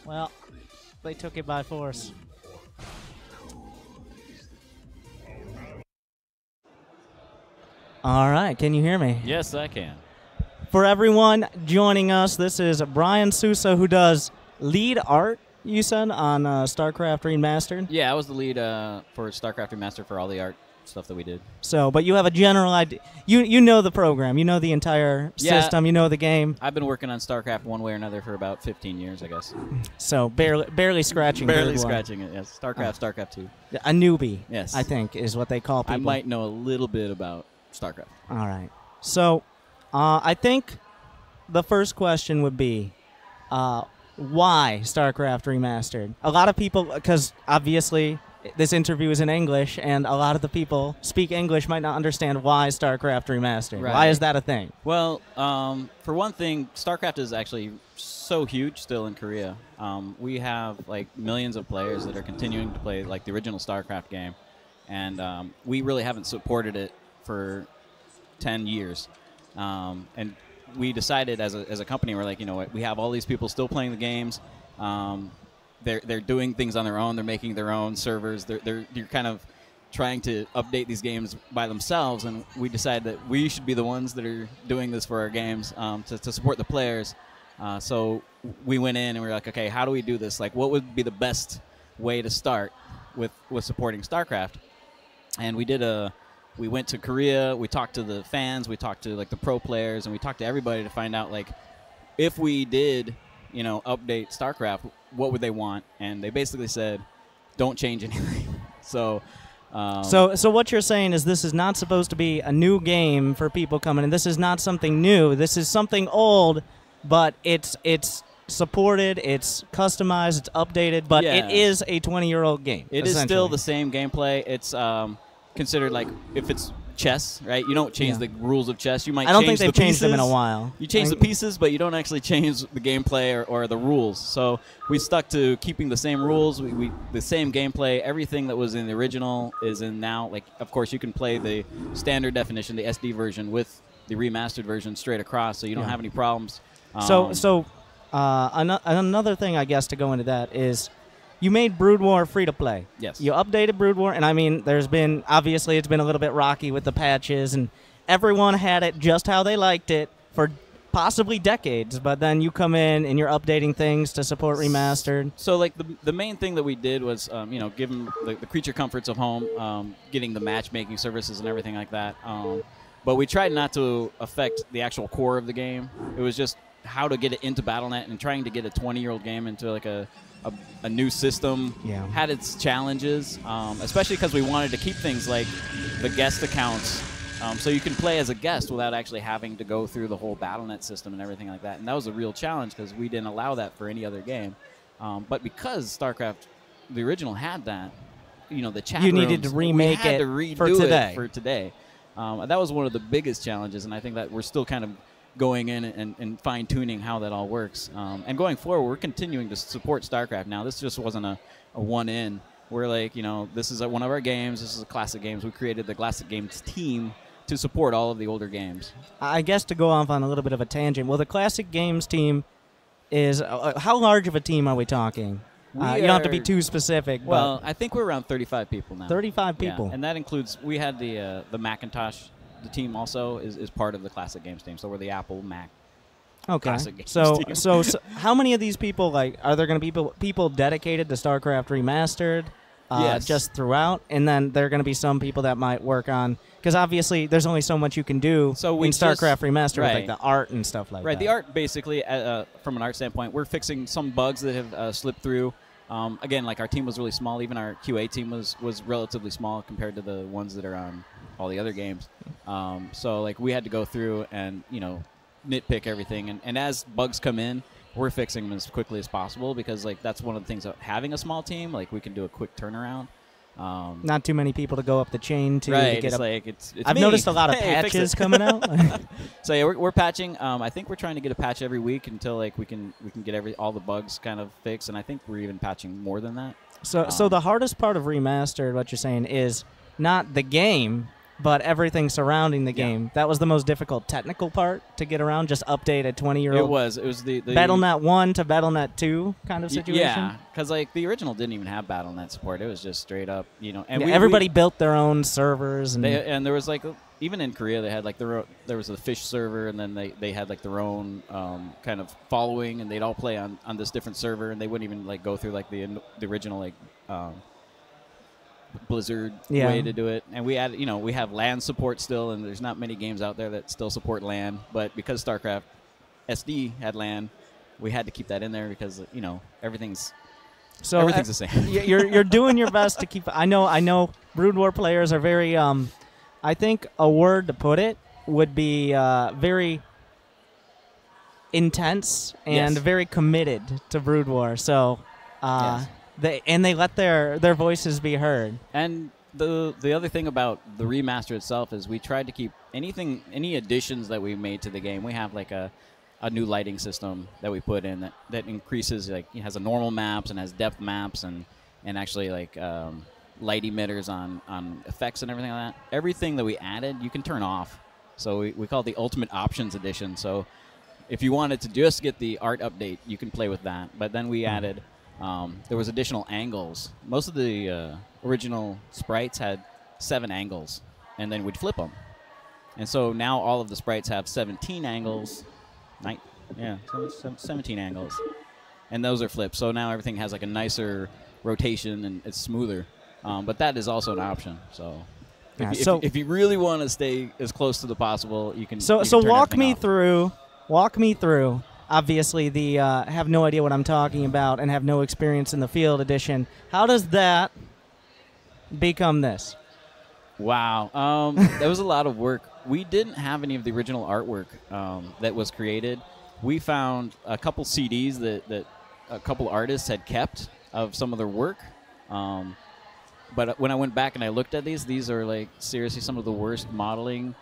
Well, they took it by force. All right, can you hear me? Yes, I can. For everyone joining us, this is Brian Sousa, who does lead art, you said, on Starcraft Remastered. Yeah, I was the lead for Starcraft Remastered for all the art stuff that we did. So, but you have a general idea. You know the program. You know the entire system. You know the game. I've been working on Starcraft one way or another for about 15 years, I guess. So barely scratching. Barely scratching it. Yes, Starcraft 2. A newbie. Yes, I think is what they call people. I might know a little bit about Starcraft. All right. So, I think the first question would be, why Starcraft Remastered? A lot of people, because obviously this interview is in English, and a lot of the people speak English might not understand why Starcraft Remastered. Right. Why is that a thing? Well, for one thing, Starcraft is actually so huge still in Korea. We have like millions of players that are continuing to play like the original Starcraft game, and we really haven't supported it for 10 years. And we decided as a company, we're like, you know what, we have all these people still playing the games. They're doing things on their own. They're making their own servers. You're kind of trying to update these games by themselves, and we decided that we should be the ones that are doing this for our games to support the players. So we went in and we were like, okay, how do we do this? Like, what would be the best way to start with supporting StarCraft? And we went to Korea. We talked to the fans. We talked to like the pro players, and we talked to everybody to find out like if we did, you know, update StarCraft, what would they want? And they basically said, don't change anything. So what you're saying is this is not supposed to be a new game for people coming in. This is not something new. This is something old, but it's supported, it's customized, it's updated, but it is a 20-year-old game. It is still the same gameplay. It's considered like if it's chess, right? You don't change the rules of chess. You might. I don't change think they've changed them in a while. You change the pieces, but you don't actually change the gameplay or the rules. So we stuck to keeping the same rules. We the same gameplay. Everything that was in the original is in now. Like, of course, you can play the standard definition, the SD version, with the remastered version straight across, so you don't have any problems. Another thing, I guess, to go into that is, you made Brood War free to play. Yes. You updated Brood War, and I mean, obviously it's been a little bit rocky with the patches, and everyone had it just how they liked it for possibly decades, but then you come in and you're updating things to support Remastered. So, like, the main thing that we did was, you know, give them the creature comforts of home, getting the matchmaking services and everything like that. But we tried not to affect the actual core of the game. It was just how to get it into Battle.net, and trying to get a 20-year-old game into, like, a new system had its challenges, especially because we wanted to keep things like the guest accounts, so you can play as a guest without actually having to go through the whole Battle.net system and everything like that. And that was a real challenge because we didn't allow that for any other game. But because StarCraft, the original, had that, you know, the chat you rooms, needed to remake it to redo for today. It for today. That was one of the biggest challenges, and I think that we're still kind of going in and fine-tuning how that all works. And going forward, we're continuing to support StarCraft now. This just wasn't a one-in. We're like, you know, this is one of our games. This is a Classic Games. We created the Classic Games team to support all of the older games. I guess to go off on a little bit of a tangent, well, the Classic Games team is, how large of a team are we talking? You don't have to be too specific. Well, I think we're around 35 people now. 35 people. Yeah, and that includes, we had the Macintosh. The team also is part of the Classic Games team, so we're the Apple Mac. Okay. Classic Games so, team. so how many of these people, like, are there going to be people dedicated to StarCraft Remastered? Yes. Just throughout, and then there are going to be some people that might work on, because obviously there's only so much you can do in StarCraft Remastered with like the art and stuff like that. Right, the art basically, from an art standpoint, we're fixing some bugs that have slipped through. Again, like, our team was really small. Even our QA team was relatively small compared to the ones that are on all the other games. So, like, we had to go through and, you know, nitpick everything. And as bugs come in, we're fixing them as quickly as possible, because, like, that's one of the things of having a small team. Like, we can do a quick turnaround. Not too many people to go up the chain to right, get it's up. like it's I've noticed a lot of patches coming out. So yeah, we're patching. I think we're trying to get a patch every week until, like, we can get all the bugs kind of fixed, and I think we're even patching more than that. So the hardest part of Remastered, what you're saying, is not the game, but everything surrounding the game. That was the most difficult technical part to get around, just update a 20-year-old. It was the BattleNet 1 to BattleNet 2 kind of situation. Yeah, because like the original didn't even have BattleNet support. It was just straight up, and everybody built their own servers, and there was like even in Korea they had like there was a fish server, and then they had like their own kind of following, and they'd all play on this different server, and they wouldn't even like go through like the original like Blizzard way to do it. And we have LAN support still, and there's not many games out there that still support LAN, but because StarCraft SD had LAN, we had to keep that in there because everything's the same. You're doing your best to keep. I know Brood War players are very I think a word to put it would be very intense and very committed to Brood War. So yes. They let their voices be heard. And the other thing about the remaster itself is we tried to keep any additions that we made to the game. We have like a new lighting system that we put in that increases, like it has a normal maps and has depth maps and actually like light emitters on effects and everything like that. Everything that we added you can turn off. So we call it the Ultimate Options Edition. So if you wanted to just get the art update, you can play with that. But then we added there was additional angles. Most of the original sprites had 7 angles, and then we'd flip them. And so now all of the sprites have 17 angles. 17 angles. And those are flipped. So now everything has like a nicer rotation, and it's smoother. But that is also an option. So if you really want to stay as close to the possible, you can. So walk me through. Obviously, the have no idea what I'm talking about and have no experience in the field edition. How does that become this? Wow, that was a lot of work. We didn't have any of the original artwork that was created. We found a couple CDs that a couple artists had kept of some of their work. But when I went back and I looked at these are like seriously some of the worst modeling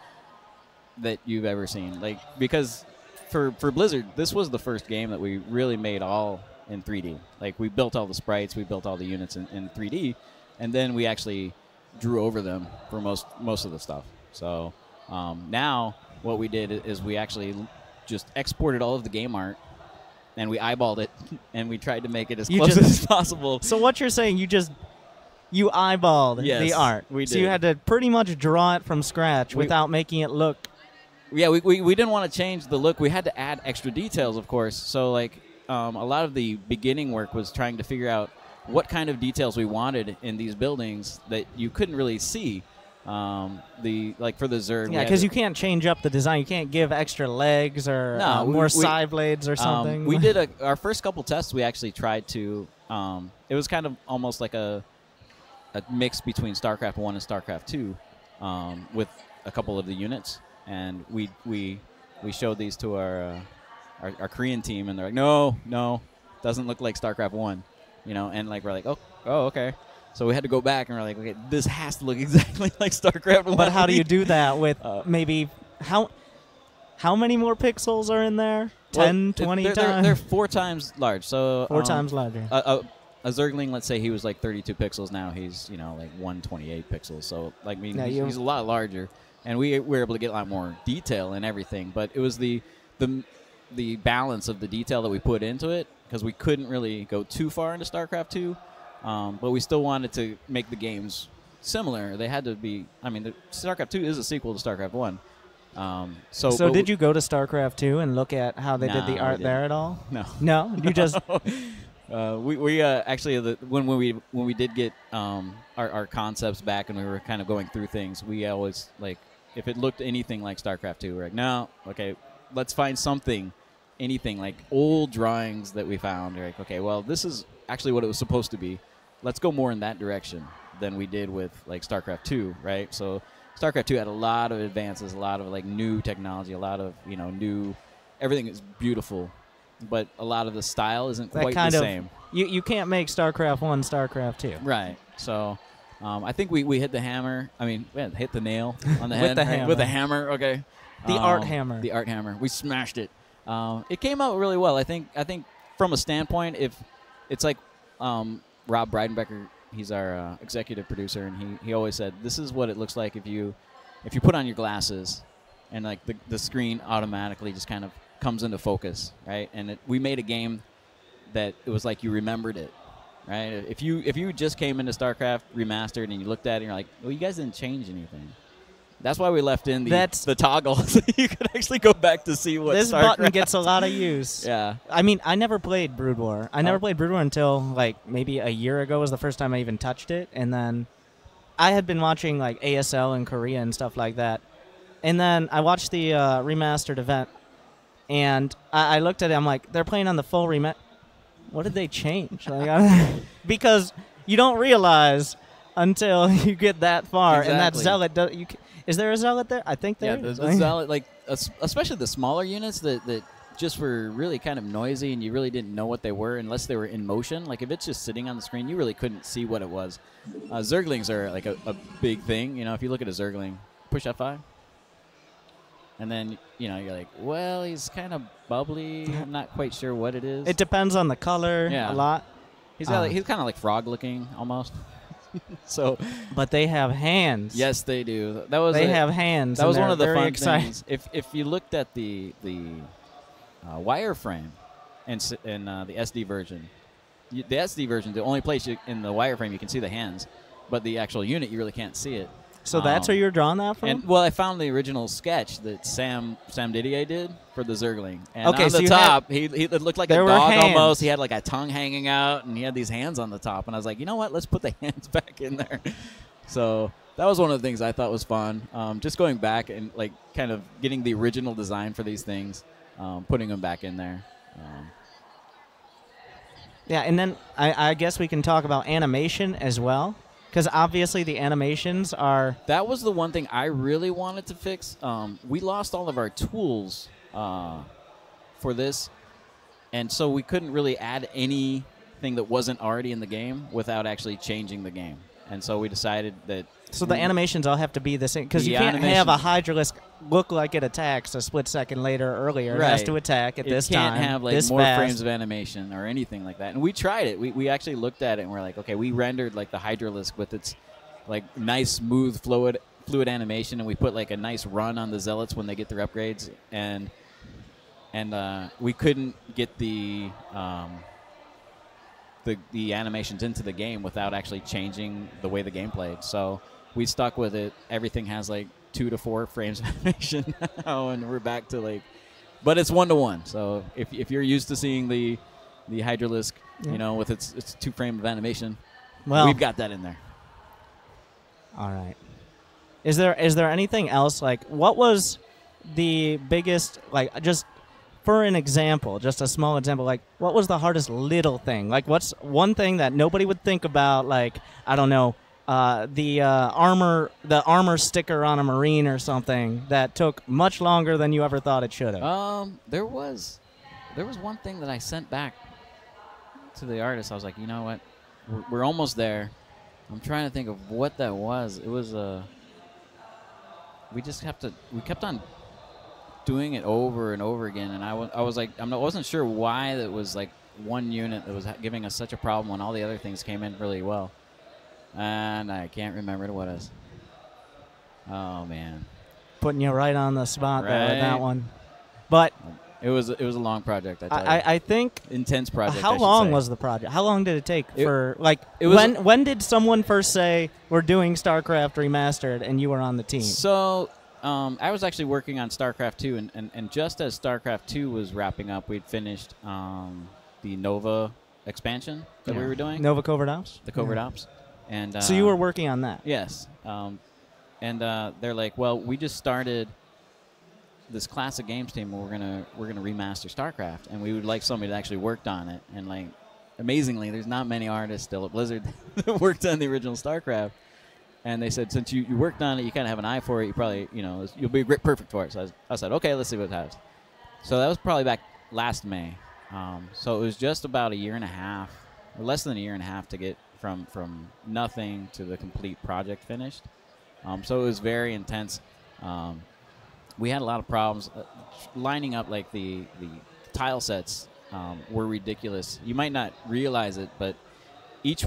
that you've ever seen. Like because for Blizzard, this was the first game that we really made all in 3D. Like we built all the sprites, we built all the units in 3D, and then we actually drew over them for most of the stuff. So now what we did is we actually just exported all of the game art, and we eyeballed it, and we tried to make it as close as possible. So what you're saying, you eyeballed the art. We did. So you had to pretty much draw it from scratch without making it look. Yeah, we didn't want to change the look. We had to add extra details, of course. So like a lot of the beginning work was trying to figure out what kind of details we wanted in these buildings that you couldn't really see. For the Zerg. Yeah, because you can't change up the design. You can't give extra legs or more side blades or something. We did our first couple tests. We actually tried to. It was kind of almost like a mix between StarCraft 1 and StarCraft 2 with a couple of the units. And we showed these to our Korean team, and they're like, no, doesn't look like StarCraft 1, and like we're like, oh, okay. So we had to go back, and we're like, okay, this has to look exactly like StarCraft 1. But how do you do that with maybe how many more pixels are in there? 10, 20 times? They're 4 times large. So 4 times larger. A Zergling, let's say he was like 32 pixels. Now he's like 128 pixels. So like he's a lot larger. And we were able to get a lot more detail and everything, but it was the balance of the detail that we put into it, because we couldn't really go too far into StarCraft 2, but we still wanted to make the games similar. They had to be. I mean, StarCraft 2 is a sequel to StarCraft 1. So did you go to StarCraft 2 and look at how they did the art there at all? No, you just. We actually when we did get our concepts back and we were kind of going through things, we always like. If it looked anything like StarCraft 2, we're like, no, okay, let's find anything like old drawings that we found. We're like, okay, well, this is actually what it was supposed to be. Let's go more in that direction than we did with like StarCraft 2, right? So StarCraft 2 had a lot of advances, a lot of like new technology, a lot of new. Everything is beautiful, but a lot of the style isn't quite the same. You can't make StarCraft 1 StarCraft 2. Right. So. I think we hit the hammer. I mean, we hit the nail on the head. With the hammer, okay. The art hammer. The art hammer. We smashed it. It came out really well. I think from a standpoint, if it's like Rob Breidenbecker, he's our executive producer, and he always said, this is what it looks like if you if you put on your glasses, and like the screen automatically just kind of comes into focus, right? And we made a game that it was like you remembered it, right? If you just came into StarCraft Remastered and you looked at it and you're like, well, you guys didn't change anything. That's why we left in the toggle so you could actually go back to see what this StarCraft. button gets a lot of use. Yeah. I mean, I never played Brood War. I never played Brood War until like maybe a year ago was the first time I even touched it, and then I had been watching like ASL in Korea and stuff like that, and then I watched the remastered event, and I looked at it. I'm like, they're playing on the full remaster. What did they change? Like, because you don't realize until you get that far, Exactly. and that zealot. Is there a zealot there? I think there is. Yeah, the zealot, like especially the smaller units that just were really kind of noisy, and you really didn't know what they were unless they were in motion. Like if it's just sitting on the screen, you really couldn't see what it was. Zerglings are like a big thing. You know, if you look at a Zergling, push F5, and then you're like, well, he's kind of bubbly. I'm not quite sure what it is. It depends on the color a lot. He's got he's kind of like frog looking almost. So, but they have hands. Yes, they do. They have hands. That was one of the fun exciting things. If you looked at the wireframe and the SD version, the SD version, the only place in the wireframe you can see the hands, but the actual unit you really can't see it. So that's where you're drawing that from? And, well, I found the original sketch that Sam Didier did for the Zergling. And okay, on the top, he looked like a dog almost. He had like a tongue hanging out, and he had these hands on the top. And I was like, you know what? Let's put the hands back in there. So that was one of the things I thought was fun. Just going back and like kind of getting the original design for these things, putting them back in there. Yeah, and then I guess we can talk about animation as well. Because obviously the animations are... That was the one thing I really wanted to fix. We lost all of our tools for this, and so we couldn't really add anything that wasn't already in the game without actually changing the game. And so we decided that... So the animations all have to be the same, because you can't have a Hydralisk look like it attacks a split second later or earlier. Right. It has to attack at this time. It can't have like more frames of animation or anything like that. And we tried it. We actually looked at it and we're like, okay, we rendered like the Hydralisk with its like nice, smooth, fluid animation, and we put like a nice run on the Zealots when they get their upgrades, and we couldn't get the animations into the game without actually changing the way the game played. So we stuck with it. Everything has like 2 to 4 frames of animation now, and we're back to like, but it's 1-to-1. So if you're used to seeing the Hydralisk, with its 2 frame of animation, well, we've got that in there. All right. Is there anything else? Like, what was the biggest, like, just for an example, just a small example, like, what was the hardest little thing? Like, what's one thing that nobody would think about, like, I don't know, the armor sticker on a Marine or something that took much longer than you ever thought it should have? There was one thing that I sent back to the artist. I was like, you know what, we're almost there. I'm trying to think of what that was. It was we kept on doing it over and over again, and I was like, I wasn't sure why that was like one unit that was giving us such a problem when all the other things came in really well, and I can't remember what it was. Oh man, putting you right on the spot there with that one, but it was a long project. I think intense project. How long was the project? How long did it take for like? When did someone first say we're doing StarCraft Remastered and you were on the team? So I was actually working on StarCraft 2, and just as StarCraft 2 was wrapping up, we'd finished the Nova expansion that we were doing. Nova Covert Ops? The Covert Ops. And so you were working on that? Yes. And they're like, well, we just started this classic games team where we're gonna remaster StarCraft, and we would like somebody that actually worked on it. And like, amazingly, there's not many artists still at Blizzard that worked on the original StarCraft. And they said, since you worked on it, you kind of have an eye for it. You probably, you'll be perfect for it. So I said, okay, let's see what it has. So that was probably back last May. So it was just about a year and a half, or less than a year and a half, to get from nothing to the complete project finished. So it was very intense. We had a lot of problems lining up. Like the tile sets were ridiculous. You might not realize it, but each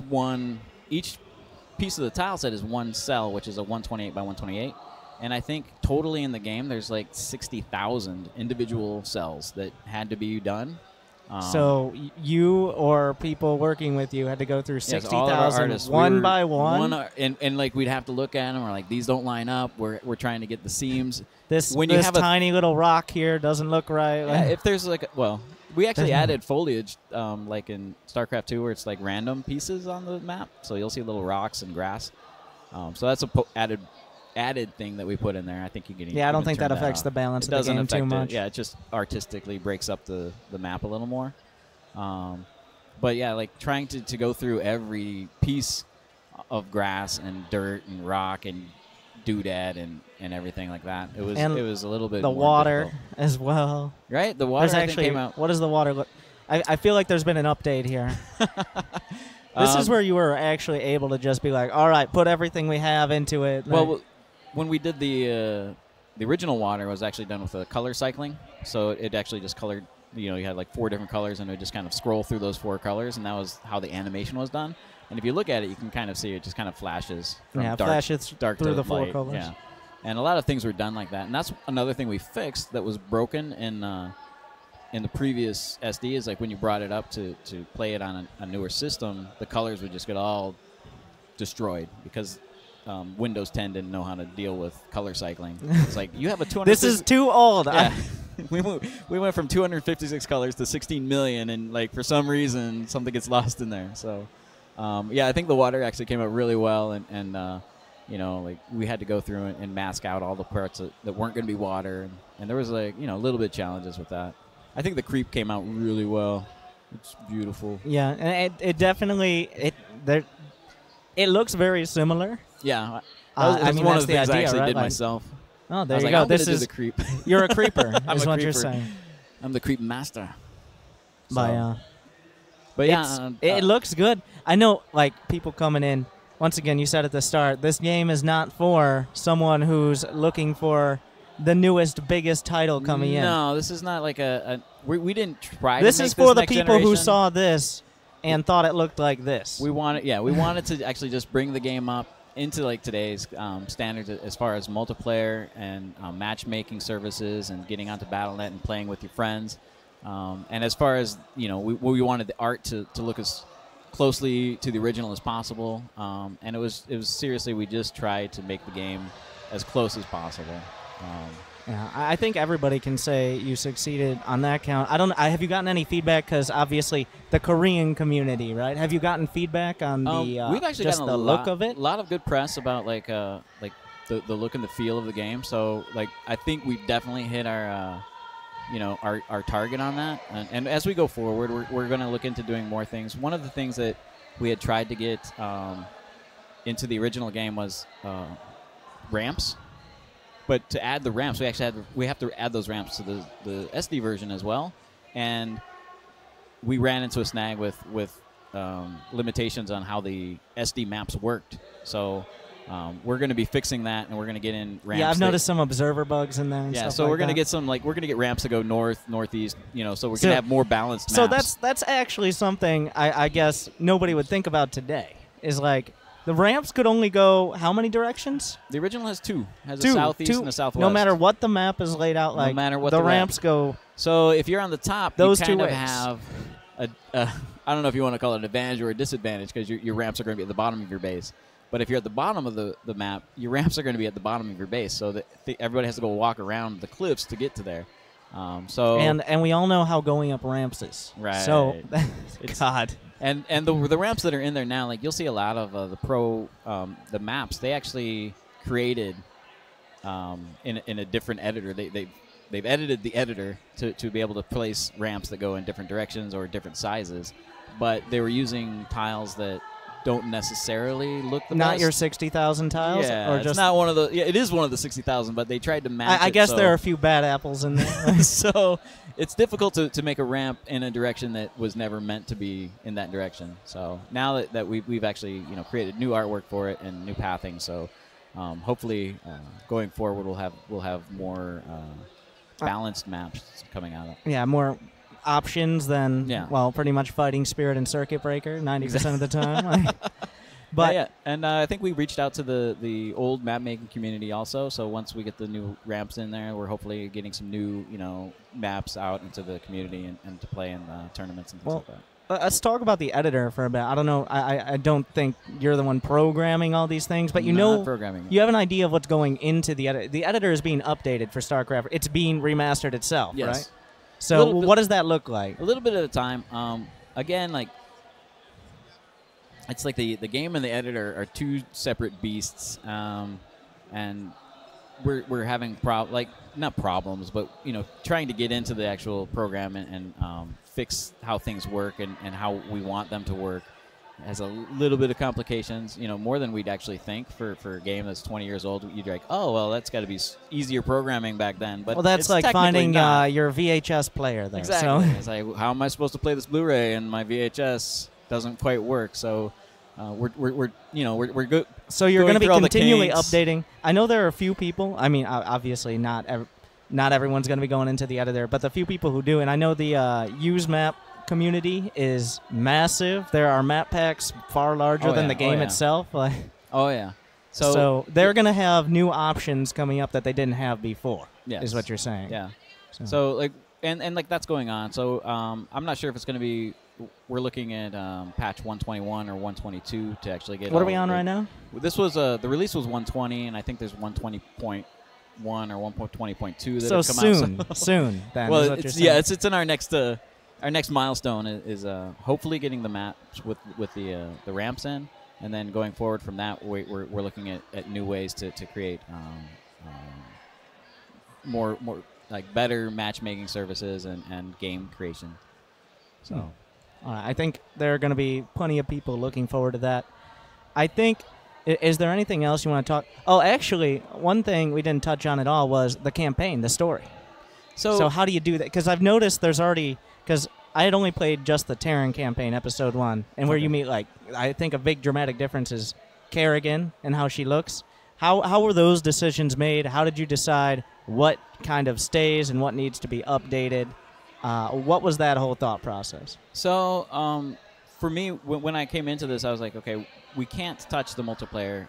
piece of the tile set is one cell, which is a 128 by 128, And I think totally in the game, there's like 60,000 individual cells that had to be done. So you or people working with you had to go through 60,000 one by one? And like we'd have to look at them. We're like, these don't line up. We're trying to get the seams. This when you have tiny little rock here doesn't look right. Yeah, if there's like, well, we actually added foliage like in StarCraft 2 where it's like random pieces on the map. So you'll see little rocks and grass. So that's a added thing that we put in there. I think you can. Yeah, I don't think that affects the balance of the game too much. Yeah, it just artistically breaks up the map a little more. But yeah, like trying to go through every piece of grass and dirt and rock and doodad and everything like that. It was a little bit. The more water difficult. As well. Right, the water actually came out. What does the water look? I feel like there's been an update here. This is where you were actually able to just be like, all right, put everything we have into it. Well, when we did the original water was actually done with the color cycling, so it actually just colored. You know, you had like 4 different colors, and it would just kind of scroll through those 4 colors, and that was how the animation was done. And if you look at it, you can kind of see it just kind of flashes from dark through to the 4 light. colors. Yeah, and a lot of things were done like that, and that's another thing we fixed that was broken in the previous SD is like when you brought it up to play it on a newer system, the colors would just get all destroyed because Windows 10 didn't know how to deal with color cycling. It's like, you have a 200. This is too old. Yeah. we went from 256 colors to 16 million, and like for some reason something gets lost in there. So yeah, I think the water actually came out really well, and you know, like we had to go through and mask out all the parts that weren't going to be water, and there was like, you know, a little bit of challenges with that. I think the creep came out really well. It's beautiful. Yeah, and it definitely it looks very similar. Yeah, I mean, one of the that's things I idea, actually right? did Like, myself. Oh, there I was you like, go. I'm This is the creep. You're a creeper. I'm is a what creeper. you're saying. I'm the creep master. So, but yeah, it looks good. I know, like people coming in. Once again, you said at the start, this game is not for someone who's looking for the newest, biggest title coming in. No, this is not like we didn't try. This to make is for the next people generation. who saw this and thought it looked like this. We wanted to actually just bring the game up into like today's standards as far as multiplayer and matchmaking services and getting onto Battle.net and playing with your friends. And as far as, you know, we wanted the art to look as closely to the original as possible. And it was seriously, we just tried to make the game as close as possible. Yeah, I think everybody can say you succeeded on that count. Have you gotten any feedback? Because obviously the Korean community, right? Have you gotten feedback on the we've actually just gotten the look of it? A lot of good press about like the look and the feel of the game. So like I think we definitely hit our you know, our target on that. And as we go forward, we're going to look into doing more things. One of the things that we had tried to get into the original game was ramps. But to add the ramps, we have to add those ramps to the SD version as well, and we ran into a snag with limitations on how the SD maps worked. So we're going to be fixing that, and we're going to get in ramps. Yeah, I've noticed some observer bugs in there. And stuff so like we're going to that. get some we're going to get ramps to go north, northeast. You know, so we're going to have more balanced maps. So that's actually something I guess nobody would think about today. Is like. The ramps could only go how many directions? The original has 2. Has a southeast and a southwest. No matter what the map is laid out like, no matter what the ramps go. So if you're on the top, those you two kind of ways. have I don't know if you want to call it an advantage or a disadvantage because your ramps are going to be at the bottom of your base. But if you're at the bottom of the map, your ramps are going to be at the bottom of your base. So that everybody has to go walk around the cliffs to get to there. And we all know how going up ramps is. Right. So, God. And the ramps that are in there now, like you'll see a lot of the maps. They actually created in a different editor. They've edited the editor to be able to place ramps that go in different directions or different sizes, but they were using tiles that don't necessarily look the best. Not your 60,000 tiles? Yeah, or it's just not one of the. Yeah, it is one of the 60,000, but they tried to match. I guess there are a few bad apples in there. So it's difficult to make a ramp in a direction that was never meant to be in that direction. So now that we've actually created new artwork for it and new pathing, so hopefully going forward we'll have more balanced maps coming out of it. Yeah, more options than Yeah. well, pretty much Fighting Spirit and Circuit Breaker 90% of the time. But yeah. And I think we reached out to the old map making community also. So once we get the new ramps in there, we're hopefully getting some new maps out into the community and to play in tournaments and things like that. Let's talk about the editor for a bit. I don't know. I don't think you're the one programming all these things, but Not programming. You have an idea of what's going into the editor. The editor is being updated for StarCraft. It's being remastered itself, yes. right? So what does that look like? A little bit at a time. Again, like it's like the game and the editor are two separate beasts, and we're having not problems, but trying to get into the actual program and fix how things work and how we want them to work. It has a little bit of complications, more than we'd actually think for a game that's 20 years old. You'd be like, oh, well, that's got to be easier programming back then. But that's like finding your VHS player there. Exactly. So. It's like, how am I supposed to play this Blu-ray and my VHS doesn't quite work? So we're good. So you're going to be continually updating. I know there are a few people. I mean, obviously not everyone's going to be going into the editor, but the few people who do, and I know the use map community is massive. There are map packs far larger than the game itself. Oh yeah. So they're going to have new options coming up that they didn't have before. Yes. Is what you're saying. Yeah. So like and like that's going on. So I'm not sure if it's going to be. We're looking at patch 121 or 122 to actually get. What are we on right now? This was the release was 120, and I think there's 120.1 or 120.2 that so have come out. Soon. Then, well, it's in our next milestone is hopefully getting the maps with the ramps in, and then going forward from that, we're looking at new ways to create more like better matchmaking services and game creation. So. I think there are going to be plenty of people looking forward to that. I think, is there anything else you want to talk? Oh, actually, one thing we didn't touch on at all was the campaign, the story. So how do you do that? Because I've noticed there's already, because I had only played just the Terran campaign, episode 1, and where you meet, like, I think a big dramatic difference is Kerrigan and how she looks. How were those decisions made? How did you decide what kind of stays and what needs to be updated? What was that whole thought process? So, for me, when I came into this, I was like, okay, we can't touch the multiplayer.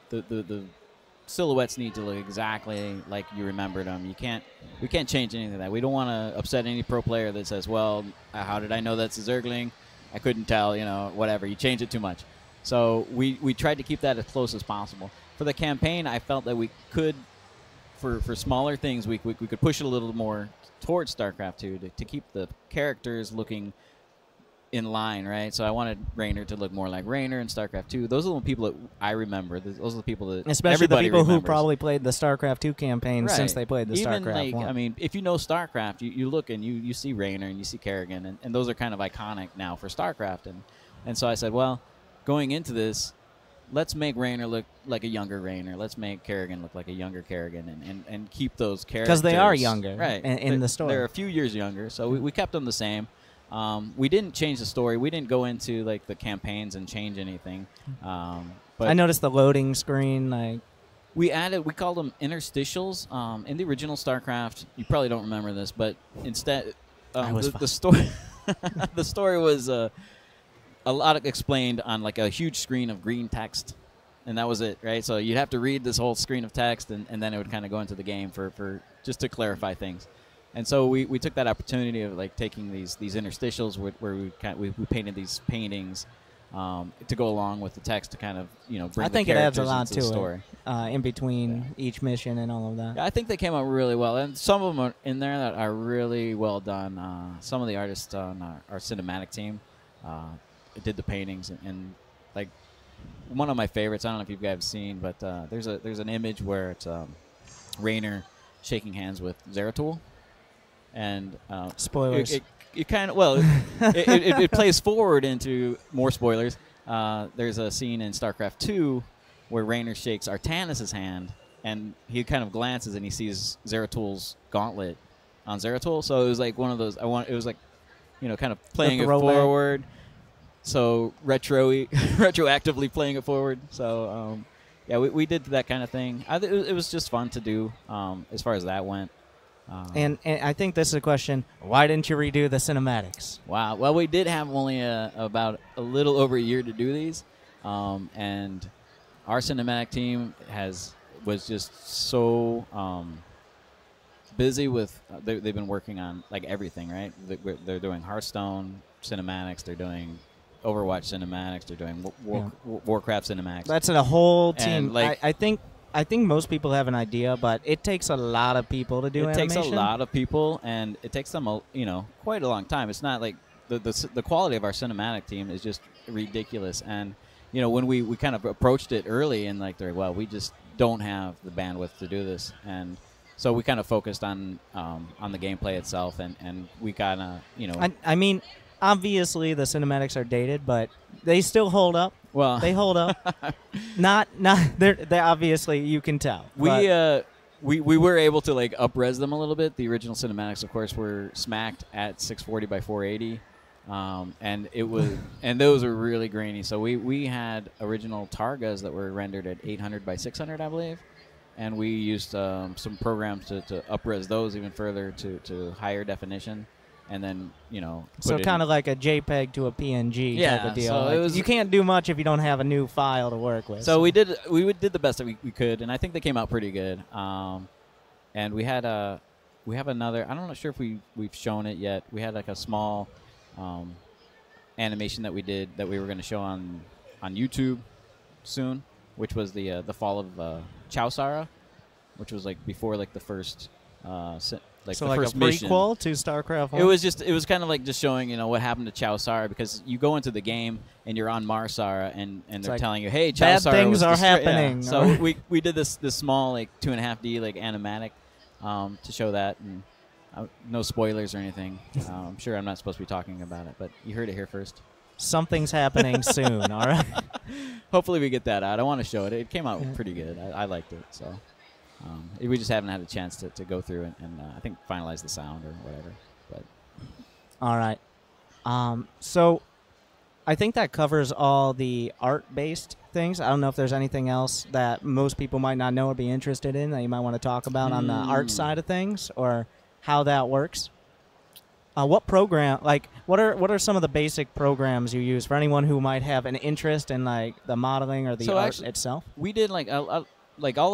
The silhouettes need to look exactly like you remembered them. We can't change anything of that. We don't want to upset any pro player that says, well, how did I know that's a Zergling? I couldn't tell, whatever. You change it too much. So we tried to keep that as close as possible. For the campaign, I felt that we could, for smaller things, we could push it a little more towards StarCraft 2 to keep the characters looking in line, right? So I wanted Raynor to look more like Raynor in StarCraft 2. Those are the people that I remember. Those are the people that especially the people remembers. Who probably played the StarCraft 2 campaign since they played the Even StarCraft 1. I mean, if you know StarCraft, you look and you see Raynor and you see Kerrigan, and those are kind of iconic now for StarCraft. And so I said, well, going into this, let's make Raynor look like a younger Raynor. Let's make Kerrigan look like a younger Kerrigan, and keep those characters. Because they are younger, right? In the story, they're a few years younger, so we kept them the same. We didn't change the story. We didn't go into like the campaigns and change anything. But I noticed the loading screen. Like we called them interstitials. In the original StarCraft, you probably don't remember this, but instead, the story, the story was. A lot explained on like a huge screen of green text, and that was it, right? So you'd have to read this whole screen of text, and then it would kind of go into the game for just to clarify things. And so we took that opportunity of like taking these interstitials where we painted these paintings to go along with the text to kind of bring. I think it adds a lot to the story in between each mission and all of that. Yeah, I think they came out really well, and some of them are in there that are really well done. Some of the artists on our cinematic team. Did the paintings and like one of my favorites. I don't know if you guys have seen, but there's an image where it's Raynor shaking hands with Zeratul, and spoilers. It kind of it plays forward into more spoilers. There's a scene in StarCraft 2 where Raynor shakes Artanis' hand, and he kind of glances and he sees Zeratul's gauntlet on Zeratul. So it was like one of those. It was like kind of playing it forward. So retroactively playing it forward. So yeah, we did that kind of thing. It was just fun to do as far as that went. And I think this is a question: why didn't you redo the cinematics? Wow. Well, we did have only about a little over a year to do these. and our cinematic team was just so busy with they've been working on like everything, right? They're doing Hearthstone cinematics, they're doing Overwatch cinematics, they're doing Warcraft cinematics. That's a whole team. And, like, I think most people have an idea, but it takes a lot of people to do animation. It takes a lot of people, and it takes them quite a long time. It's not like the quality of our cinematic team is just ridiculous. And when we kind of approached it early, and like we just don't have the bandwidth to do this, and so we kind of focused on the gameplay itself, and we kind of I mean, obviously the cinematics are dated, but they still hold up. Well, they hold up. not they obviously you can tell. We were able to like up-res them a little bit. The original cinematics, of course, were smacked at 640 by 480. And those were really grainy. So we had original Targas that were rendered at 800 by 600, I believe, and we used some programs to up-res those even further to higher definition, and then so kind of like a JPEG to a PNG type of deal. So you can't do much if you don't have a new file to work with. So we did the best that we could, and I think they came out pretty good. And we have another. I'm not sure if we've shown it yet. We had like a small animation that we did that we were going to show on YouTube soon, which was the fall of Chowsara, which was like before like the first so the like first a mission. prequel to StarCraft 1? It was kind of like just showing what happened to Chowsara, because you go into the game and you're on Marsara and they're like telling you, hey, Chowsara bad things was are happening. Yeah. So we did this small like 2.5D like animatic to show that, and no spoilers or anything. I'm sure I'm not supposed to be talking about it, but you heard it here first. Something's happening soon. All right. Hopefully we get that out. I want to show it. It came out pretty good. I liked it. So we just haven't had a chance to go through and I think finalize the sound or whatever. But all right. So I think that covers all the art-based things. I don't know if there's anything else that most people might not know or be interested in that you might want to talk about on the art side of things, or how that works. What program, like, what are some of the basic programs you use for anyone who might have an interest in like the modeling or the art itself? We did like all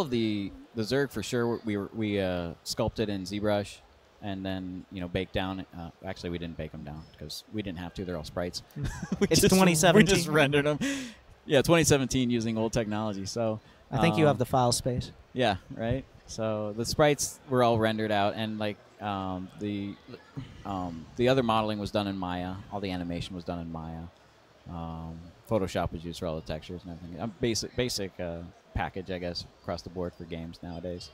of the Zerg for sure. We sculpted in ZBrush, and then baked down. Actually, we didn't bake them down because we didn't have to. They're all sprites. It's 2017. We just rendered them. Yeah, 2017 using old technology. So I think you have the file space. Yeah, right. So the sprites were all rendered out, and like the other modeling was done in Maya. All the animation was done in Maya. Photoshop was used for all the textures and everything. Basic package, I guess, across the board for games nowadays.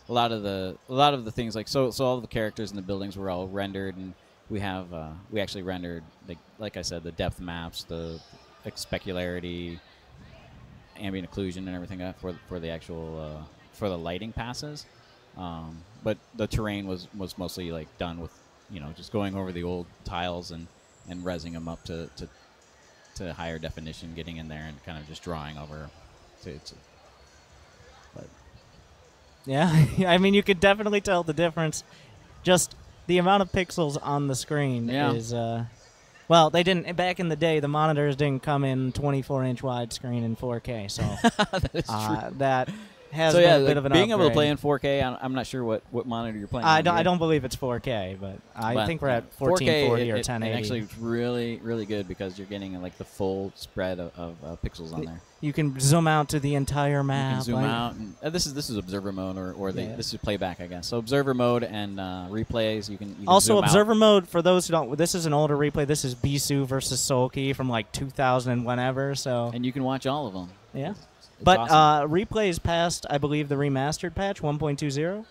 A lot of the things like so all the characters and the buildings were all rendered, and we actually rendered like I said, the depth maps, the specularity, ambient occlusion, and everything for the actual for the lighting passes. But the terrain was mostly like done with just going over the old tiles and rezzing them up to higher definition, getting in there and kind of just drawing over. But yeah, I mean, you could definitely tell the difference. Just the amount of pixels on the screen is. Well, they didn't back in the day. The monitors didn't come in 24-inch widescreen in 4K, so that is true. That has been a bit of an being upgrade. able to play in 4K. I'm not sure what monitor you're playing. I don't believe it's 4K, but I think we're at 1440 or 1080. Actually, it's really really good because you're getting like the full spread of pixels on there. You can zoom out to the entire map. You can zoom out. And, this is observer mode this is playback, I guess. So observer mode and replays. You can also zoom observer out. mode for those who don't. This is an older replay. This is Bisu versus Solki from like 2000 and whenever. So and you can watch all of them. Yeah. It's but awesome. replays past, I believe, the remastered patch 1.20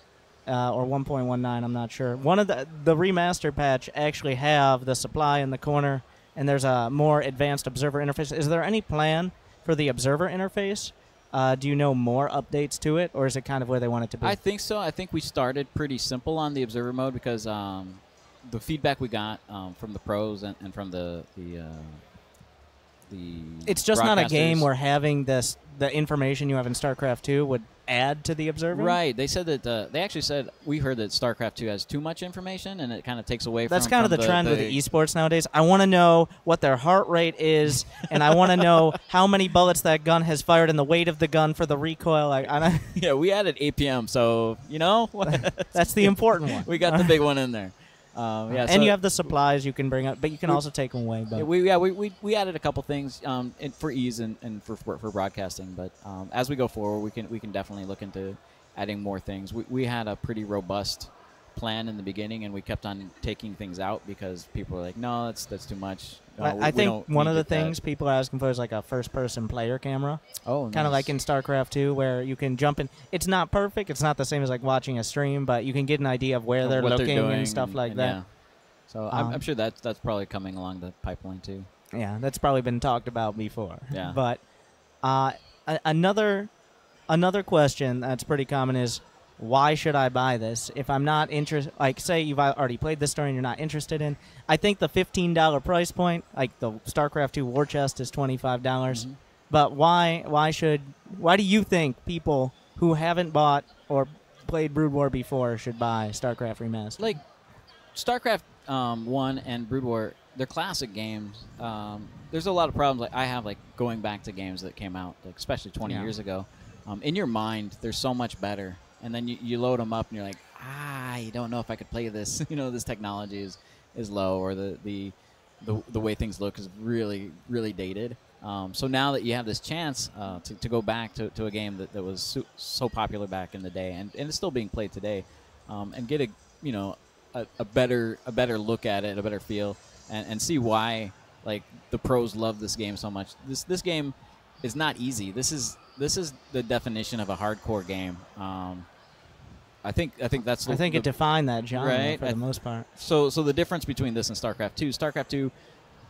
or 1.19. I'm not sure. One of the remaster patch actually have the supply in the corner, and there's a more advanced observer interface. Is there any plan for the observer interface? Do you know more updates to it, or is it kind of where they want it to be? I think so. I think we started pretty simple on the observer mode because the feedback we got from the pros and from the It's just not a game broadcasters. where having the information you have in StarCraft 2 would add to the observing. Right. They said that they actually said we heard that StarCraft 2 has too much information and it kind of takes away. That's from kind of the trend with the esports nowadays. I want to know what their heart rate is, and I want to know how many bullets that gun has fired and the weight of the gun for the recoil. Yeah, we added APM, so you know that's the important one. We got the big one in there. Yeah, and you have the supplies you can bring up, but you can also take them away. But we added a couple things for ease and for broadcasting. But as we go forward, we can definitely look into adding more things. We had a pretty robust plan in the beginning, and we kept on taking things out because people were like, "No, that's too much." I think one of the things people are asking for is like a first-person player camera. Oh, nice. Kind of like in StarCraft 2, where you can jump in. It's not perfect. It's not the same as like watching a stream, but you can get an idea of where they're looking and stuff like that. Yeah. So I'm sure that's probably coming along the pipeline too. Yeah, that's probably been talked about before. Yeah. But another question that's pretty common is, why should I buy this if I'm not interested? Like, say you've already played this story and you're not interested in. I think the $15 price point, like the StarCraft 2 War Chest, is $25. Mm-hmm. But why do you think people who haven't bought or played Brood War before should buy StarCraft Remastered? Like, StarCraft 1 and Brood War, they're classic games. There's a lot of problems like I have, like going back to games that came out, like especially 20 years ago. In your mind, they're so much better. And then you load them up, and you're like, you don't know if I could play this. You know, this technology is low, or the way things look is really, really dated. So now that you have this chance to go back to a game that was so popular back in the day, and it's still being played today, and get a better look at it, a better feel, and see why like the pros love this game so much. This game is not easy. This is the definition of a hardcore game. I think it defined that genre, right? For the most part. So the difference between this and StarCraft 2, StarCraft 2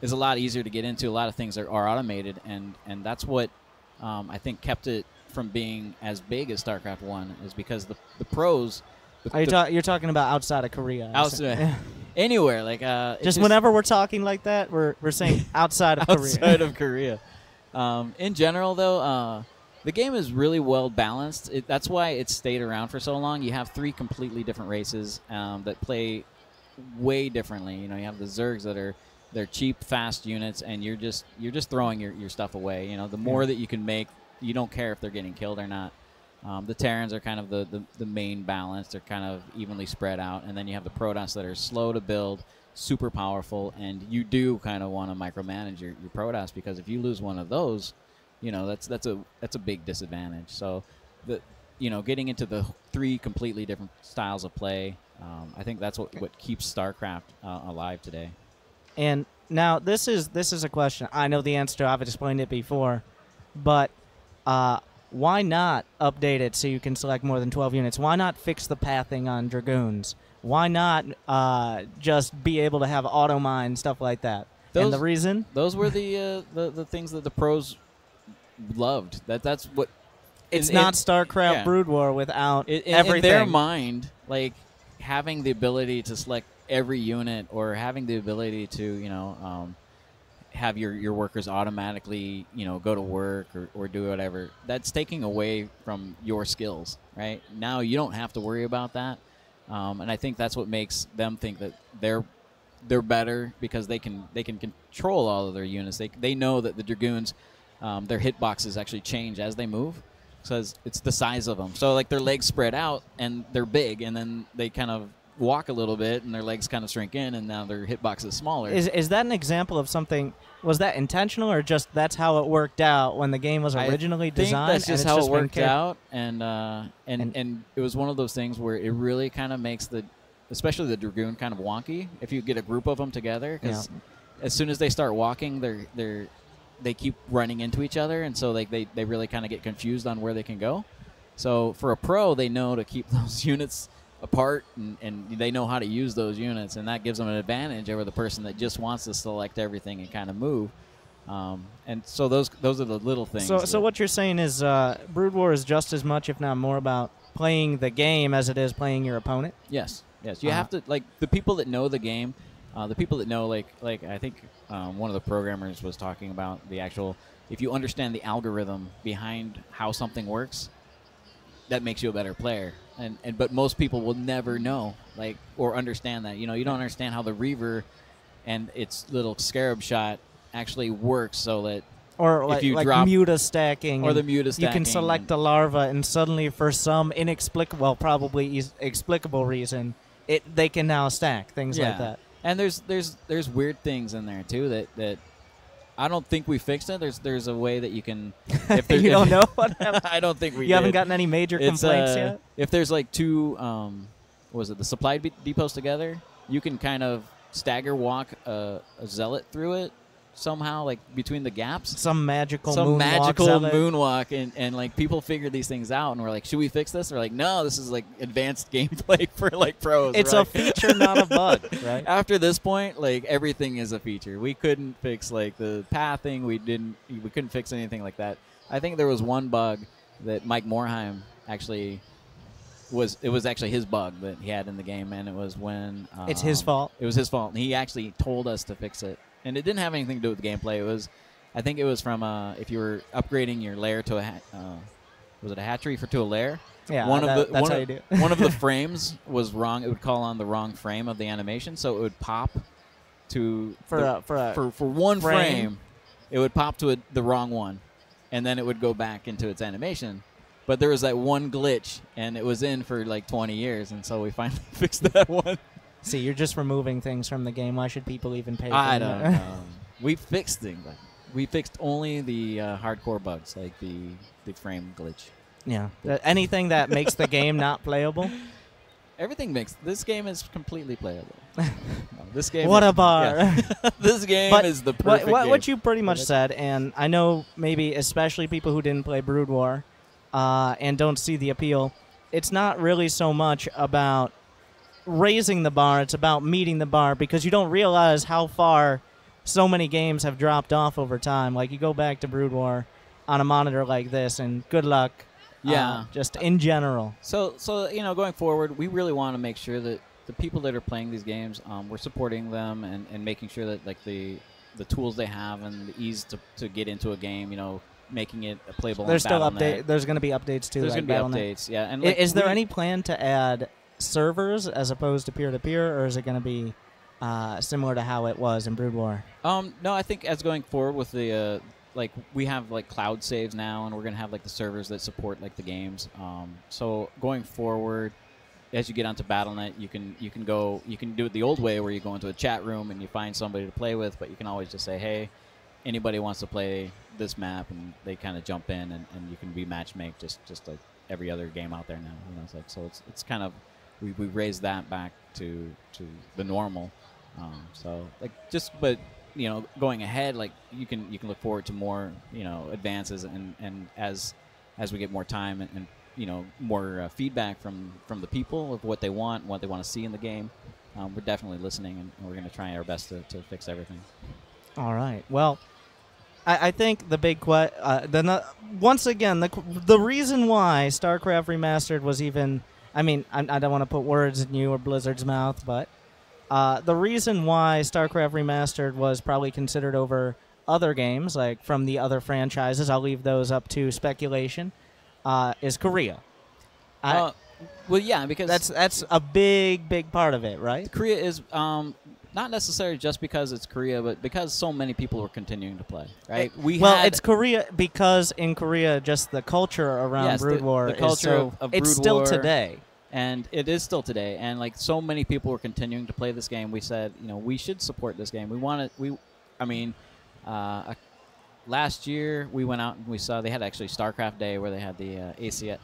is a lot easier to get into. A lot of things are automated, and that's what I think kept it from being as big as StarCraft 1, is because the pros. You're talking about outside of Korea? Outside, anywhere, like just whenever we're talking like that, we're saying outside of Korea. Outside of Korea. In general, though, the game is really well balanced. That's why it's stayed around for so long. You have 3 completely different races that play way differently. You know, you have the Zergs they're cheap, fast units, and you're just throwing your stuff away. You know, the more that you can make, you don't care if they're getting killed or not. The Terrans are kind of the main balance. They're kind of evenly spread out, and then you have the Protoss that are slow to build, super powerful, and you do kind of want to micromanage your Protoss, because if you lose one of those, you know, that's a big disadvantage. So getting into the 3 completely different styles of play, I think that's what keeps StarCraft alive today. And now this is a question I know the answer to. I've explained it before, but why not update it so you can select more than 12 units? Why not fix the pathing on Dragoons? Why not just be able to have auto mine, stuff like that? And the reason? Those were the things that the pros loved. That's what. It's not StarCraft Brood War without everything. In their mind, like having the ability to select every unit, or having the ability to have your workers automatically go to work or do whatever, that's taking away from your skills. Right now, you don't have to worry about that, and I think that's what makes them think that they're better, because they can control all of their units. They know that the Dragoons, their hitboxes actually change as they move, because it's the size of them. So like their legs spread out and they're big, and then they kind of walk a little bit and their legs kind of shrink in, and now their hitbox is smaller. Is that an example of something? Was that intentional, or just that's how it worked out when the game was originally designed? That's just how it worked out, and it was one of those things where it really kind of makes especially the Dragoon kind of wonky if you get a group of them together, because as soon as they start walking, they keep running into each other, and so like they really kind of get confused on where they can go. So for a pro, they know to keep those units apart, and they know how to use those units, and that gives them an advantage over the person that just wants to select everything and kind of move. And so those are the little things. So what you're saying is Brood War is just as much, if not more, about playing the game as it is playing your opponent? Yes. You have to, like, the people that know the game, The people that know, like I think one of the programmers was talking about the actual. If you understand the algorithm behind how something works, that makes you a better player. And but most people will never know, like, or understand that. You know, you don't understand how the Reaver and its little scarab shot actually works, so that or if like, you like drop muta stacking, or the and muta you stacking, can select a larva, and suddenly for some inexplicable, well, probably explicable reason, they can now stack things like that. And there's weird things in there too that I don't think we fixed it. There's a way that you can. If You don't know what happened? I don't think we. You haven't gotten any major complaints yet? If there's like two, was it the supply depots together? You can kind of stagger walk a zealot through it somehow, like between the gaps. Some magical moonwalk, moonwalk and like people figure these things out, and we're like, should we fix this? They're like, no, this is like advanced gameplay for like pros. It's a feature, not a bug, right? After this point, like everything is a feature. We couldn't fix like the pathing. We couldn't fix anything like that. I think there was one bug that Mike Morheim actually was actually his bug that he had in the game, and it was when it's his fault. It was his fault, and he actually told us to fix it. And it didn't have anything to do with the gameplay. It was, I think it was from if you were upgrading your lair to was it a hatchery to a lair? Yeah, that's how you do. One of the frames was wrong. It would call on the wrong frame of the animation, so it would pop to for one frame. It would pop to the wrong one, and then it would go back into its animation. But there was that one glitch, and it was in for like 20 years, and so we finally fixed that one. See, you're just removing things from the game. Why should people even pay for I don't know. We fixed things. Like, we fixed only the hardcore bugs, like the frame glitch. Yeah. Anything that makes the game not playable? Everything makes... This game is completely playable. This game what a bar. Yeah. This game is the perfect game. What you pretty much said, and I know maybe especially people who didn't play Brood War and don't see the appeal, it's not really so much about raising the bar, it's about meeting the bar, because you don't realize how far so many games have dropped off over time. Like, you go back to Brood War on a monitor like this, and good luck. Just in general. So you know, going forward, we really want to make sure that the people that are playing these games, we're supporting them and making sure that like the tools they have and the ease to get into a game, you know, making it playable. There's still There's going to be updates too. There's like going to be updates. Yeah. And like, is there any plan to add servers as opposed to peer-to-peer, or is it going to be similar to how it was in Brood War? No, I think as going forward with the like we have like cloud saves now, and we're going to have like the servers that support like the games. So going forward, as you get onto Battle.net, you can do it the old way where you go into a chat room and you find somebody to play with, but you can always just say, hey, anybody wants to play this map, and they kind of jump in, and you can be matchmake just like every other game out there now. You know, it's like, so it's kind of we raised that back to the normal. So like but you know, going ahead, like you can look forward to more, you know, advances, and as we get more time and you know, more feedback from the people of what they want to see in the game, we're definitely listening, and we're going to try our best to fix everything. All right. Well, I think the big once again, the reason why StarCraft Remastered was even, I mean, I don't want to put words in you or Blizzard's mouth, but the reason why StarCraft Remastered was probably considered over other games, like from the other franchises, I'll leave those up to speculation, is Korea. Well, yeah, because that's a big part of it, right? Korea is not necessarily just because it's Korea, but because so many people were continuing to play, right? It's Korea because in Korea, just the culture around Brood War the culture of it's Brood still War, today. And it is still today, and like so many people were continuing to play this game. We said, you know, we should support this game. Last year we went out and we saw they had actually StarCraft Day where they had the ACL.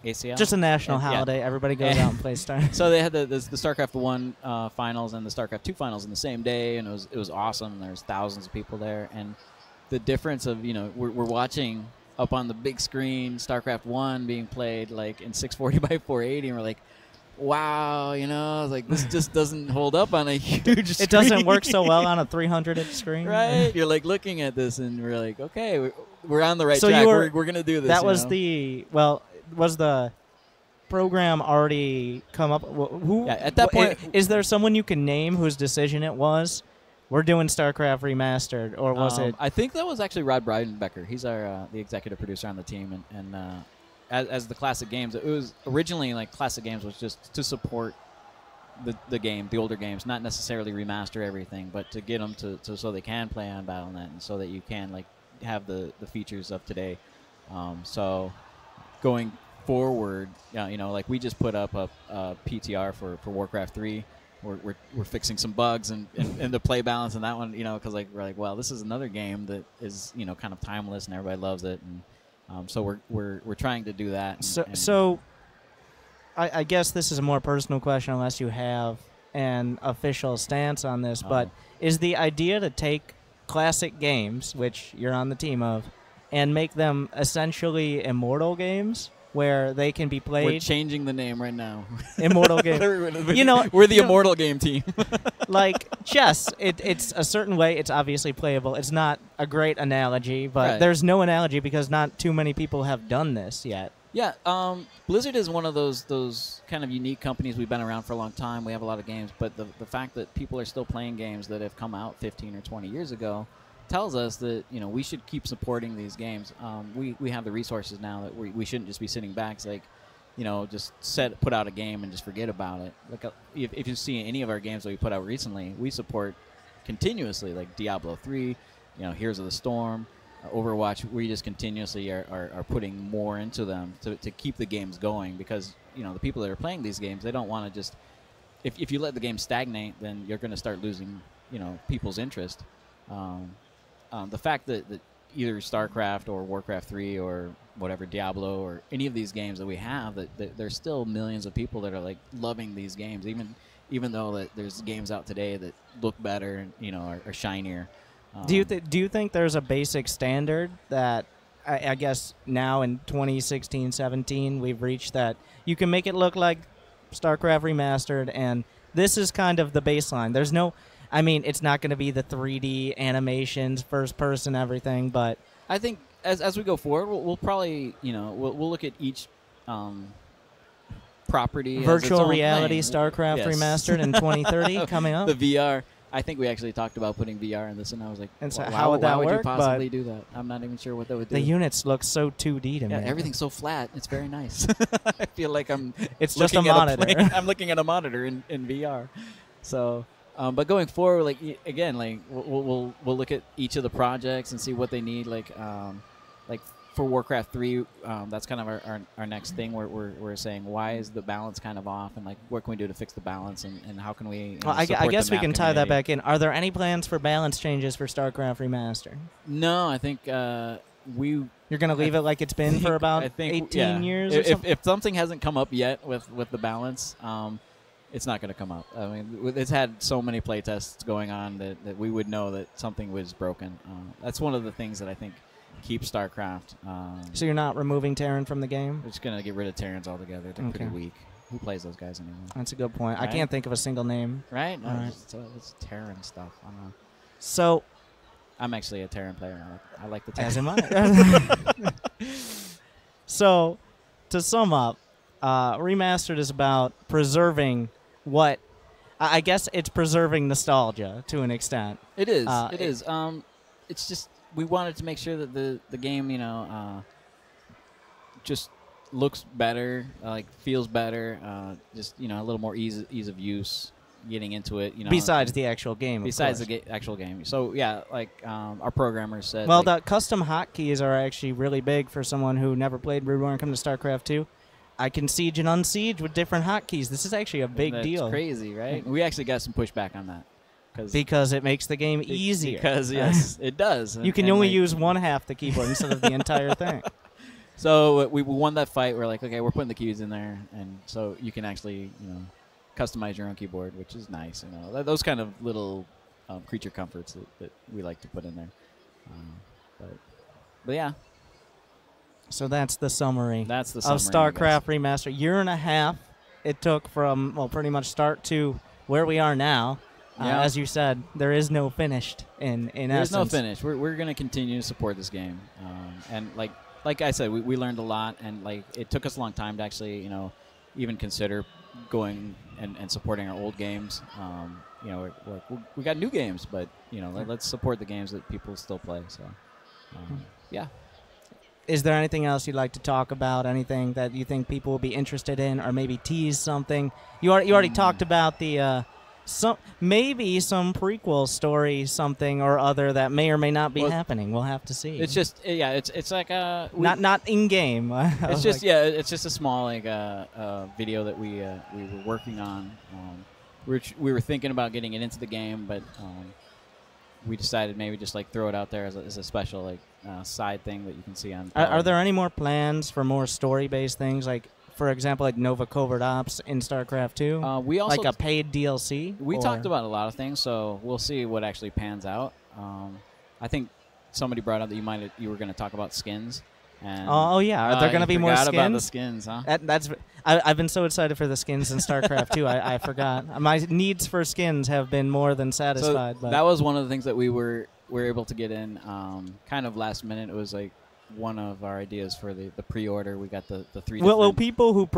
Just a national holiday. Yeah. Everybody goes out and plays StarCraft. So they had the StarCraft 1 finals and the StarCraft 2 finals in the same day, and it was awesome. There's thousands of people there, and the difference of, you know, we're watching up on the big screen StarCraft 1 being played like in 640 by 480, and we're like, wow, you know, like this just doesn't hold up on a huge screen. It doesn't work so well on a 300-inch screen. Right. You're like looking at this and we're like, okay, we're on the right track. We're going to do this. That was program already come up? Who? Yeah, at that point, is there someone you can name whose decision it was? We're doing StarCraft Remastered, or was it? I think that was actually Rod Breidenbecker. He's our the executive producer on the team, and as the classic games, it was originally like classic games was just to support the older games, not necessarily remaster everything, but to get them to so they can play on BattleNet and so that you can like have the features of today. So going forward, you know, like we just put up a PTR for Warcraft 3. We're fixing some bugs and the play balance and that one, you know, because like we're like, well, this is another game that is, you know, kind of timeless and everybody loves it, and so we're trying to do that. So I guess this is a more personal question, unless you have an official stance on this. But is the idea to take classic games, which you're on the team of, and make them essentially immortal games where they can be played? We're changing the name right now. Immortal game. You know, we're the immortal game team. Like chess, it's a certain way. It's obviously playable. It's not a great analogy, but there's no analogy because not too many people have done this yet. Yeah, Blizzard is one of those kind of unique companies. We've been around for a long time. We have a lot of games, but the fact that people are still playing games that have come out 15 or 20 years ago tells us that, you know, we should keep supporting these games. We have the resources now that we shouldn't just be sitting back. It's like, you know, just put out a game and just forget about it. Like if you see any of our games that we put out recently, we support continuously, like Diablo 3, you know, Heroes of the Storm, Overwatch. We just continuously are putting more into them to keep the games going, because, you know, the people that are playing these games, they don't want to just, if you let the game stagnate, then you're going to start losing, you know, people's interest. The fact that either StarCraft or Warcraft 3 or whatever, Diablo or any of these games that we have, that there's still millions of people that are like loving these games, even though that there's games out today that look better and, you know, are shinier. Do you think there's a basic standard that I guess now in 2016-17 we've reached, that you can make it look like StarCraft Remastered, and this is kind of the baseline? There's no, I mean, it's not going to be the 3D animations, first person, everything, but I think as we go forward, we'll probably, you know, we'll look at each property. Virtual reality StarCraft Remastered in 2030 coming up. The VR. I think we actually talked about putting VR in this, and I was like, and so how would that work? Why would you possibly do that? I'm not even sure what that would do. The units look so 2D to me. Everything's so flat. It's very nice. I feel like it's just a monitor. I'm looking at a monitor in VR. So, but going forward, like again, like we'll look at each of the projects and see what they need. Like for Warcraft 3, that's kind of our next thing. We're saying, why is the balance kind of off, and like what can we do to fix the balance, and how can we? You know, I guess we can tie that back in. Are there any plans for balance changes for StarCraft Remastered? No, I think you're going to leave it like it's been for about 18 years. If something hasn't come up yet with the balance, it's not going to come up. I mean, it's had so many play tests going on that we would know that something was broken. That's one of the things that I think keeps StarCraft. So you're not removing Terran from the game? We're just going to get rid of Terrans altogether. They're pretty weak. Who plays those guys anymore? That's a good point. Right? I can't think of a single name. Right? No, it's Terran stuff. I don't know. So I'm actually a Terran player. I like the Terran. As am I. So, to sum up, Remastered is about preserving what... I guess it's preserving nostalgia to an extent. It is. It is. It's just... We wanted to make sure that the game, you know, just looks better, like feels better, just, you know, a little more ease of use, getting into it, you know. Besides the actual game. Besides the actual game. So yeah, like our programmers said. Well, like, the custom hotkeys are actually really big for someone who never played Brood War and come to StarCraft 2. I can siege and unsiege with different hotkeys. This is actually a big deal. That's crazy, right? We actually got some pushback on that. Because it makes the game easier. Because, yes, it does. You can only use one half the keyboard instead of the entire thing. So we won that fight. We're like, okay, we're putting the keys in there, and so you can actually, you know, customize your own keyboard, which is nice. You know, those kind of little creature comforts that we like to put in there. But yeah. So that's the summary. That's the summary of StarCraft Remastered. Year and a half it took from, well, pretty much start to where we are now. Yeah. As you said, there is no finished in essence. There's no finish. We're going to continue to support this game, and like I said, we learned a lot, and like it took us a long time to actually, you know, even consider going and supporting our old games. You know, we got new games, but you know, let's support the games that people still play. So, yeah. Is there anything else you'd like to talk about? Anything that you think people will be interested in, or maybe tease something? You already talked about the maybe some prequel story, something or other that may or may not be happening. We'll have to see. It's just it's like not in game. It's just it's just a small video that we were working on. We were thinking about getting it into the game, but we decided maybe just like throw it out there as a special like side thing that you can see on. Are there any more plans for more story-based things, like for example, like Nova Covert Ops in StarCraft 2? We also like a paid DLC. We talked about a lot of things, so we'll see what actually pans out. I think somebody brought up that you were going to talk about skins. And oh yeah, are there going to be more skins? About the skins, huh? I've been so excited for the skins in StarCraft 2. I forgot. My needs for skins have been more than satisfied. So but that was one of the things that we were able to get in kind of last minute. It was like one of our ideas for the pre-order. We got the three. Will people who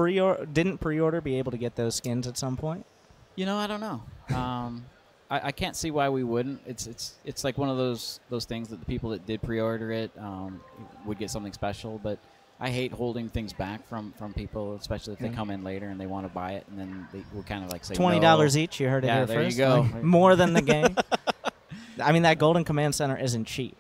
didn't pre-order be able to get those skins at some point? You know, I don't know. I can't see why we wouldn't. It's like one of those things that the people that did pre-order it would get something special. But I hate holding things back from people, especially if they come in later and they want to buy it, and then they will kind of like say $20 each. You heard it here there first. You go. Like, more than the game. I mean, that Golden Command Center isn't cheap.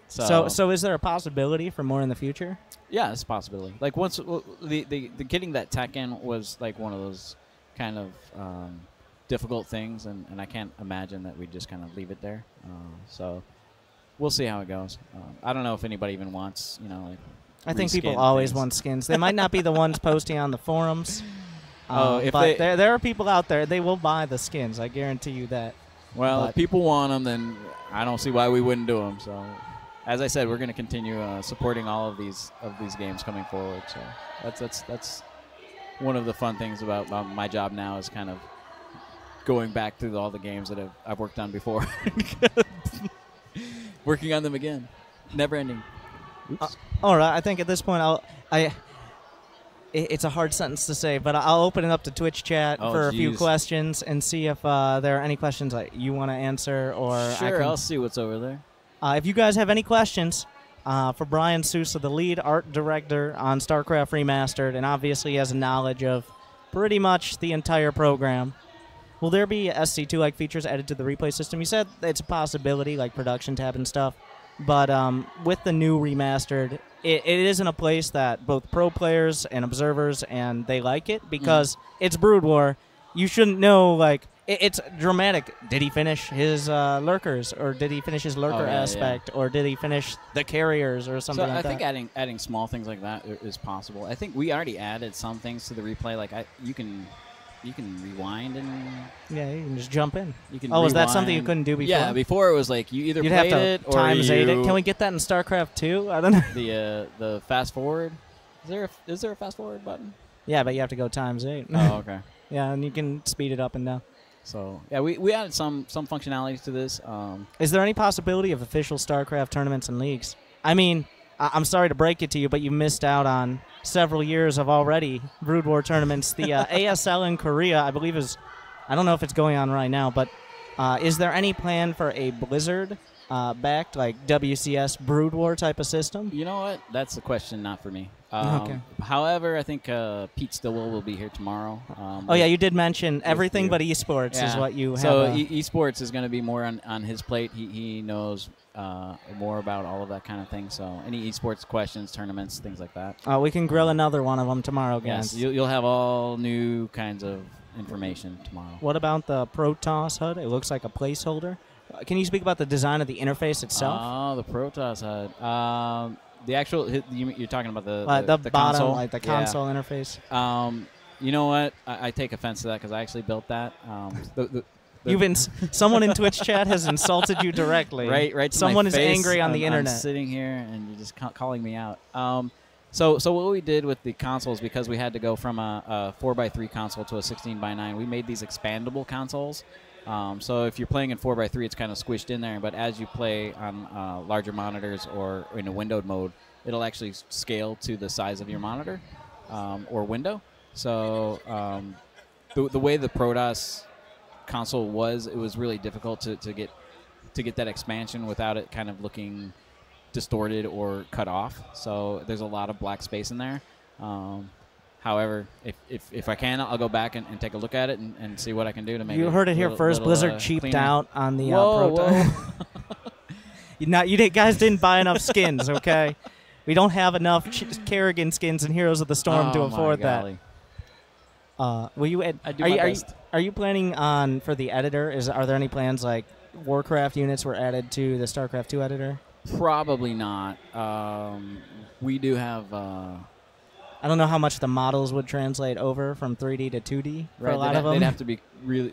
So is there a possibility for more in the future? Yeah, it's a possibility. Like once the getting that tech in was like one of those kind of difficult things, and I can't imagine that we just kind of leave it there. So we'll see how it goes. I don't know if anybody even wants, you know, like I think people always want skins. They might not be the ones posting on the forums. But there are people out there. They will buy the skins. I guarantee you that. Well, if people want them, then I don't see why we wouldn't do them. So, as I said, we're going to continue supporting all of these games coming forward. So that's one of the fun things about my job now is kind of going back through all the games that I've worked on before, working on them again, never ending. All right, I think at this point it's a hard sentence to say, but I'll open it up to Twitch chat for a few questions and see if there are any questions that you want to answer. Or sure, I'll see what's over there. If you guys have any questions for Brian Sousa, the lead art director on StarCraft Remastered, and obviously he has a knowledge of pretty much the entire program. Will there be SC2-like features added to the replay system? You said it's a possibility, like production tab and stuff. But with the new Remastered, it is in a place that both pro players and observers, and they like it because it's Brood War. You shouldn't know, like, it's dramatic. Did he finish his lurkers, or did he finish his lurker aspect, or did he finish the carriers or something like that? So I think adding small things like that is possible. I think we already added some things to the replay. Like you can rewind and you can just jump in. You can. Oh, is that something you couldn't do before? Yeah, before it was like you either you'd played have to it or times 8 it. Can we get that in StarCraft 2? I don't know. The fast forward. Is there a fast forward button? Yeah, but you have to go times 8. Oh, okay. Yeah, and you can speed it up and down. So yeah, we added some functionalities to this. Is there any possibility of official StarCraft tournaments and leagues? I mean, I'm sorry to break it to you, but you missed out on several years of already Brood War tournaments. The ASL in Korea, I believe, I don't know if it's going on right now, but is there any plan for a Blizzard backed, like WCS Brood War type of system? You know what? That's a question not for me. Okay. However, I think Pete Stillwell will be here tomorrow. Yeah, you did mention everything but esports is what you have. So esports is going to be more on his plate. He knows more about all of that kind of thing. So any esports questions, tournaments, things like that. We can grill another one of them tomorrow, guys. Yes, you'll have all new kinds of information tomorrow. What about the Protoss HUD? It looks like a placeholder. Can you speak about the design of the interface itself? Oh, the Protoss HUD. The actual, you're talking about the bottom, console? like the console interface. You know what? I take offense to that because I actually built that. Someone in Twitch chat has insulted you directly. Right. Someone to my is face. angry on the internet. I'm sitting here and you're just calling me out. So what we did with the consoles, because we had to go from a 4x3 console to a 16x9, we made these expandable consoles. So if you're playing in 4x3, it's kind of squished in there. But as you play on larger monitors or in a windowed mode, it'll actually scale to the size of your monitor or window. So the way the Protoss console was, it was really difficult to get that expansion without it kind of looking distorted or cut off. So there's a lot of black space in there. However, if I can, I'll go back and take a look at it and see what I can do to make it. You heard it here first. Blizzard cheaped out on the Protoss. You guys didn't buy enough skins, okay? We don't have enough Kerrigan skins and Heroes of the Storm to afford that. Will you? I do my best. Are you planning on for the editor? Are there any plans like Warcraft units were added to the StarCraft 2 editor? Probably not. We do have. I don't know how much the models would translate over from 3D to 2D for a lot of them. They'd have to be really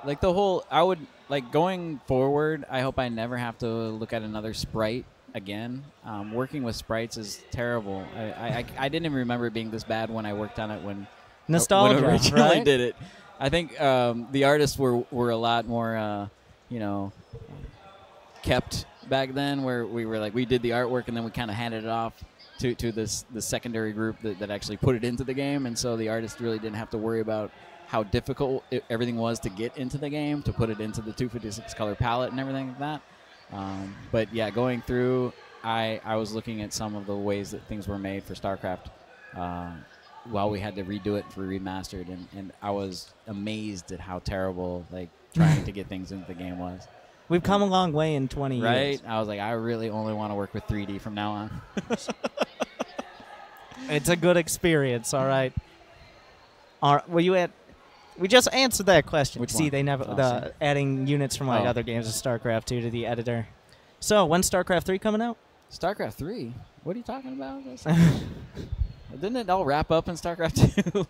like the whole. I would like going forward. I hope I never have to look at another sprite again. Working with sprites is terrible. I didn't even remember it being this bad when I worked on it when nostalgia when I originally right? did it. I think the artists were a lot more kept back then, where we did the artwork and then we kind of handed it off to the secondary group that actually put it into the game, and so the artist really didn't have to worry about how difficult everything was to get into the game, to put it into the 256 color palette and everything like that. But yeah, going through, I was looking at some of the ways that things were made for StarCraft while we had to redo it for Remastered, and I was amazed at how terrible trying to get things into the game was. We've come a long way in 20 years. Right? I was like, I really only want to work with 3D from now on. It's a good experience, all right. We just answered that question. Which See, one? they never adding units from other games of StarCraft 2 to the editor. So, when's StarCraft 3 coming out? StarCraft 3? What are you talking about? Didn't it all wrap up in StarCraft 2?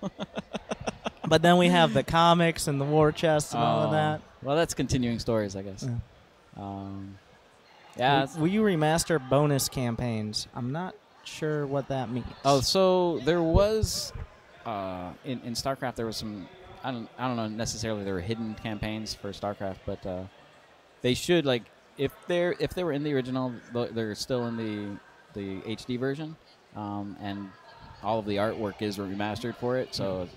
But then we have the comics and the war chest and all of that. Well, that's continuing stories, I guess. Yeah. Will you remaster bonus campaigns? I'm not sure what that means. Oh, so there was in StarCraft there was some. I don't know necessarily there were hidden campaigns for StarCraft, but they should if they were in the original, they're still in the HD version, and all of the artwork is remastered for it. So.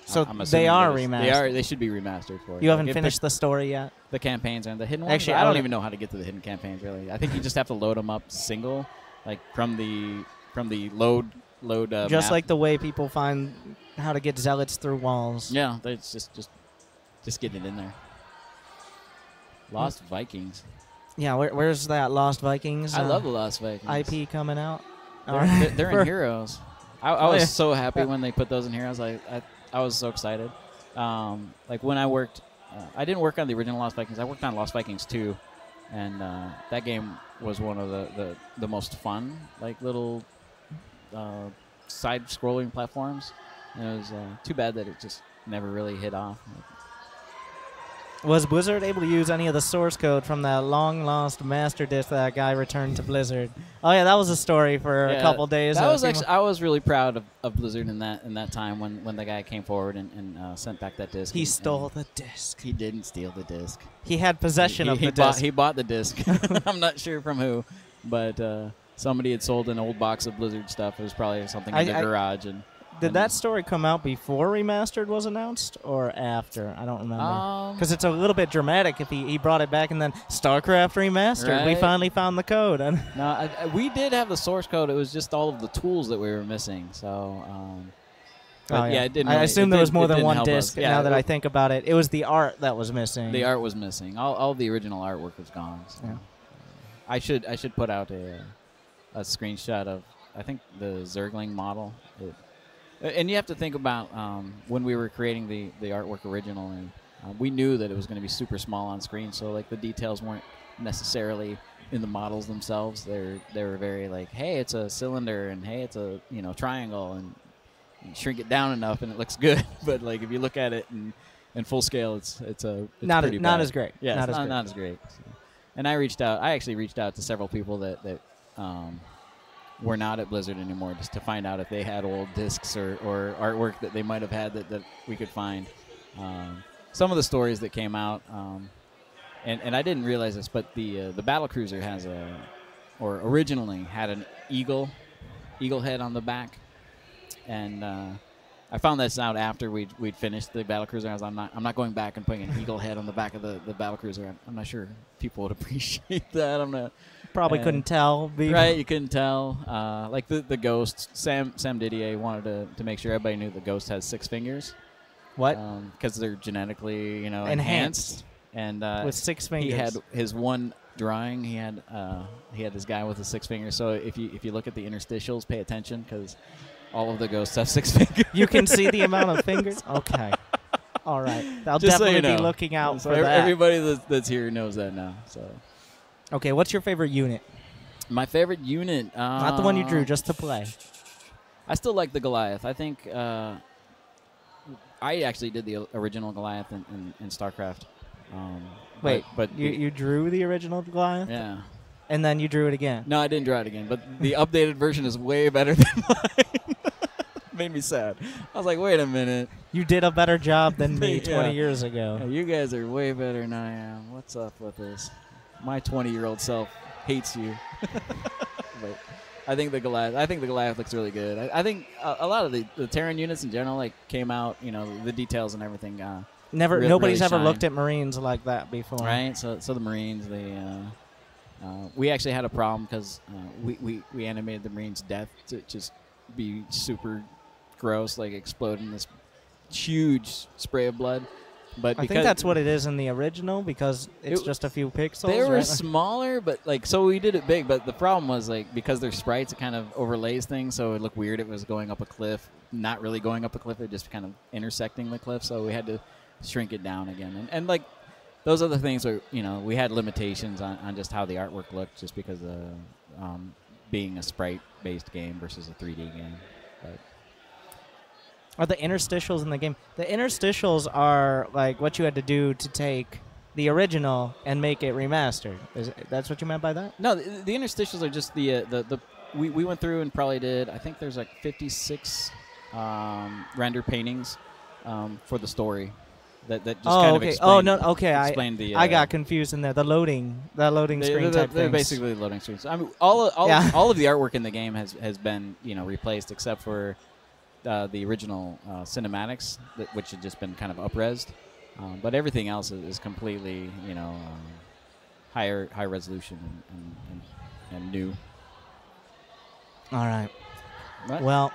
I'm they are remastered. They should be remastered for it. You haven't finished the story yet? The campaigns and the hidden ones? Actually, I don't even know how to get to the hidden campaigns, really. I think you just have to load them up single, from the load just map. like the way people find how to get zealots through walls. Yeah, it's just getting it in there. Lost Vikings. Yeah, where's that Lost Vikings? I love the Lost Vikings. IP coming out. They're in Heroes. I was so happy when they put those in Heroes. I was so excited. When I worked, I didn't work on the original Lost Vikings. I worked on Lost Vikings 2, and that game was one of the most fun, little side-scrolling platforms. And it was too bad that it just never really hit off. Was Blizzard able to use any of the source code from that long-lost master disc that guy returned to Blizzard? Oh yeah, that was a story for a couple days. That was actually, I was really proud of Blizzard in that time when the guy came forward and sent back that disc. He stole the disc. He didn't steal the disc. He had possession of the disc. He bought the disc. I'm not sure from who, but somebody had sold an old box of Blizzard stuff. It was probably something in the garage. Did that story come out before Remastered was announced or after? I don't remember. Because it's a little bit dramatic if he brought it back and then StarCraft Remastered. Right? We finally found the code. No, we did have the source code. It was just all of the tools that we were missing. So, it didn't. I assume there was more than one disc. Yeah, now that I think about it, it was the art that was missing. The art was missing. All the original artwork was gone. So. Yeah. I should put out a screenshot of I think the Zergling model. And you have to think about when we were creating the artwork originally, we knew that it was going to be super small on screen, so the details weren't necessarily in the models themselves. They were very hey, it's a cylinder, and hey, it's a triangle, and you shrink it down enough and it looks good. But if you look at it in full scale, it's not pretty bad. as great. Yeah, not as great. So. And I actually reached out to several people that were not at Blizzard anymore, just to find out if they had old discs or artwork that they might have had that we could find. Some of the stories that came out, and I didn't realize this, but the battlecruiser has originally had an eagle head on the back, and I found this out after we'd finished the battlecruiser. I was I'm not going back and putting an eagle head on the back of the battlecruiser. I'm not sure people would appreciate that. I'm not. Probably couldn't tell. Right, you couldn't tell. Like the ghost, Sam Didier wanted to make sure everybody knew the ghost has 6 fingers. What? Because they're genetically, enhanced. And with 6 fingers. He had his one drawing. He had this guy with his 6 fingers. So if you look at the interstitials, pay attention because all of the ghosts have 6 fingers. You can see the amount of fingers. Okay. All right. I'll Just definitely so you know. be looking out So for that. Everybody that's here knows that now. So. Okay. What's your favorite unit? My favorite unit. Not the one you drew, just to play. I still like the Goliath. I think I actually did the original Goliath in StarCraft. Wait, but you drew the original Goliath? Yeah. And then you drew it again? No, I didn't draw it again, but the updated version is way better than mine. Made me sad. I was like, wait a minute. You did a better job than me Yeah. 20 years ago. Yeah, you guys are way better than I am. What's up with this? My 20-year-old self hates you. But I think the Goliath looks really good. I think a lot of the Terran units in general came out. The details and everything. Nobody's really ever shine. looked at Marines like that before. Right. So the Marines, we actually had a problem because we animated the Marines' death to just be super gross, like explode in this huge spray of blood. But I think that's what it is in the original because it's just a few pixels. They were right? smaller, but so we did it big. But the problem was because they're sprites, it kind of overlays things, so it looked weird. It was going up a cliff, not really going up a cliff. It just kind of intersecting the cliff. So we had to shrink it down again. And those are the things where we had limitations on just how the artwork looked, just because of being a sprite-based game versus a 3D game. But Are the interstitials in the game? The interstitials are like what you had to do to take the original and make it remastered. That's what you meant by that? No, the interstitials are just we went through and probably did. I think there's 56 render paintings for the story that just kind of explain I got confused in there. The loading screen type they're things. basically loading screens. I mean, all of the artwork in the game has been replaced except for the original cinematics, which had just been kind of up-resed. But everything else is completely, high resolution and new. All right. What? Well,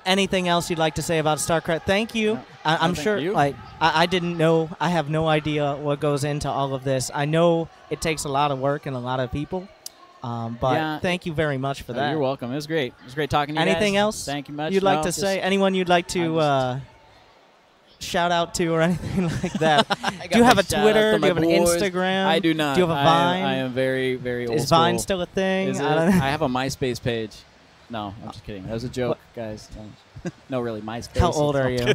anything else you'd like to say about StarCraft? Thank you. I'm sure. You. I didn't know. I have no idea what goes into all of this. I know it takes a lot of work and a lot of people. But thank you very much for that. You're welcome. It was great. It was great talking to you Anything guys. else? Thank you much. You'd like to say? Anyone you'd like to shout out to or anything like that? Do you have a Twitter? Do you have an Instagram? I do not. Do you have a Vine? I am very, very old Is Vine school. still a thing? Is it? I have a MySpace page. No, I'm just kidding. That was a joke, guys. No, really, MySpace. How old are you?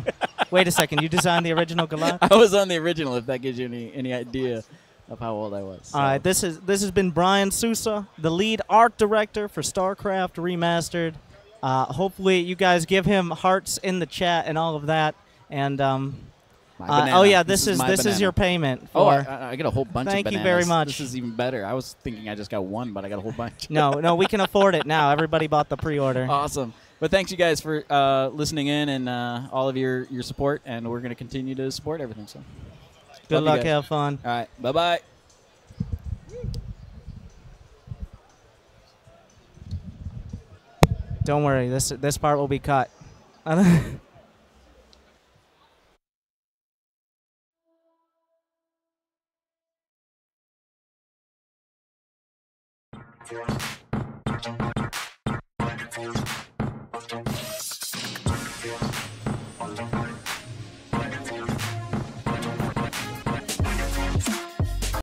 Wait a second. You designed the original Goliath? I was on the original, if that gives you any idea of how old I was. All right, this has been Brian Sousa, the lead art director for StarCraft Remastered. Hopefully, you guys give him hearts in the chat and all of that. And oh yeah, this is your payment. For I get a whole bunch. Thank of you bananas. very much. This is even better. I was thinking I just got one, but I got a whole bunch. No, we can afford it now. Everybody bought the pre-order. Awesome. But thanks you guys for listening in and all of your support, and we're going to continue to support everything. So. Good luck. Have fun. All right. Bye-bye. Don't worry. This part will be cut.